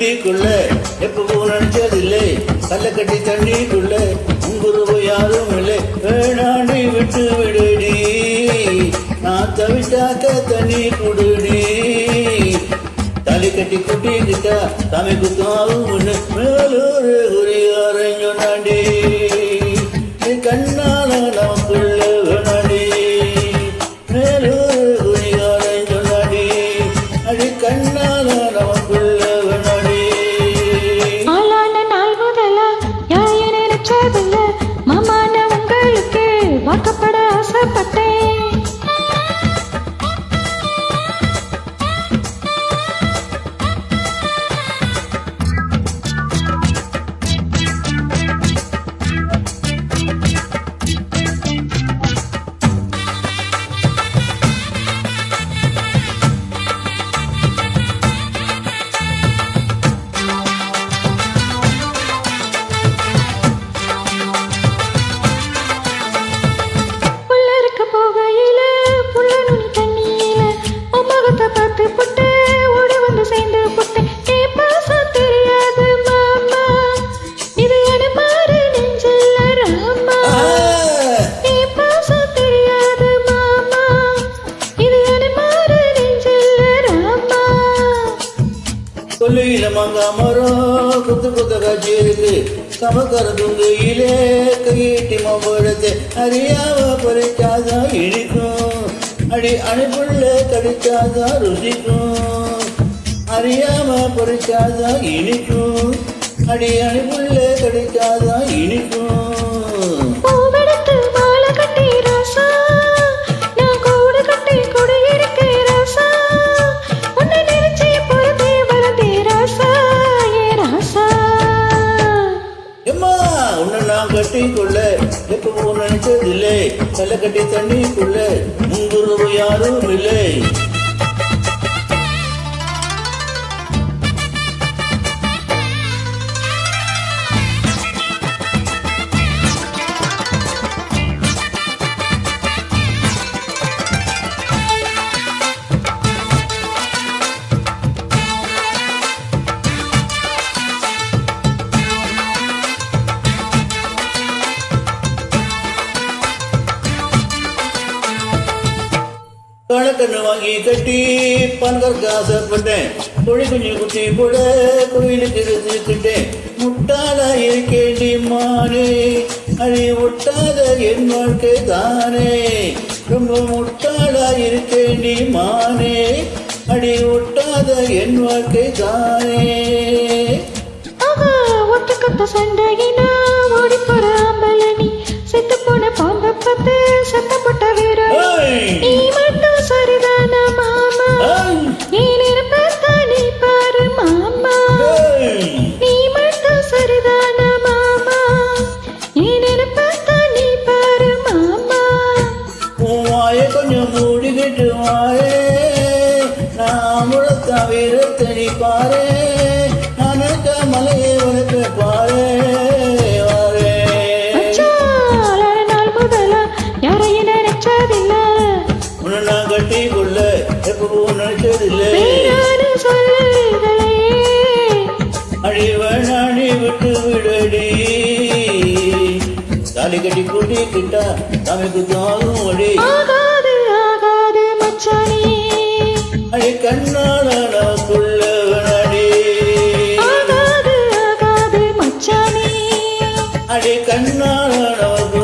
கட்டிக்குள்ள எப்பவும் நினைச்சதில்லை கல்ல கட்டி தண்ணிக்குள்ள உங்குருவு யாரும் இல்லை வேணாண்டி விட்டு விடுடி நான் தவிட்டாக்க தண்ணி குடுடி தலை கட்டி குட்டிக்கிட்டா சாமி குத்தம் ஆகும் மேலூரு குறியாரன் சொன்னாண்டி கண்ணால நமக்குள்ள வேணாடி மேலூரு குறியாரன் சொன்னாடி அடி கண்ணால நமக்குள்ள வேணாடி ஆளான நாள் முதலா யாரையும் நினைச்சதில்ல மாமான உங்களுக்கு வாக்கப்பட ஆசைப்பட்டேன் பார்த்து புட்டு ஓடி வந்து சேர்ந்து புட்டு ஏ பாசம் தெரியாது மாமா இது என மாறு நெஞ்சில்ல ராமா ஏ பாசம் தெரியாது மாமா இது என மாறு நெஞ்சில்ல ராமா கொல்லையில மங்கா மரம் குத்து குத்த காட்சி இருக்கு சமக்கர துங்கையிலே கையீட்டி மம்பழத்தை அறியாம பறிச்சாதான் இழிக்கும் அடி அணிப்புள்ள கடிச்சாதான் ருசிக்கும் அறியாம பறிச்சாதான் இனிக்கும் அடி அணிப்புள்ள கடிச்சாதான் இனிக்கும் பூவெடுத்து மாலை கட்டி ராசா நான் கூடு கட்டி கொடி இருக்கு ராசா உன்னை நினைச்சி பொறுத்தே வளர்ந்தே ராசா ஏ ராசா எம்மா உன்னை நான் கட்டிக்குள்ள எப்பவும் நினைச்சதில்லை கல்ல கட்டி தண்ணிக்குள்ள முங்குருவு யாரும் இல்லை கணக்கண்ணு வாங்கி கட்டி பண்றதுக்கு ஆசைப்பட்டேன் தொழில் குஞ்சு குட்டி போட கோயிலுக்கு இருந்துக்கிட்டேன் முட்டாளா இருக்கேண்டி மானே அழி ஒட்டாத என் வாழ்க்கை தானே ரொம்ப முட்டாளா இருக்கேண்டி மானே அடி ஒட்டாத என் வாழ்க்கை தானே ஒட்டுக்கத்த சண்டையினா ஓடி போற ஆம்பலனி செத்து போன பாம்ப பத்து சத்தப்பட்ட வீரன் நீ மட்டும் சரிதானா மாமா நீ நினைப்பா நீ பாரு மாமா நீ மட்டும் சரிதானா மாமா நீ நினைப்பா நீ பாரு மாமா உன் வாய கொஞ்சம் மூடிக்கிட்டு வாயே நான் முழத்த வீரத்தை நீ பாரு நானக்க மலையை உனக்கு பாரு கட்டிக்குள்ள எப்பவும் நினைச்சதில்லை அடி வேணாடி விட்டு விடடி தாலி கட்டி கூட்டிக்கிட்டா தமைக்கு தாகும் அடி ஆகாது ஆகாது மச்சானே அடி கண்ணால நமக்குள்ள வேணாடி ஆகாது ஆகாது மச்சானே அடி கண்ணால நமக்கு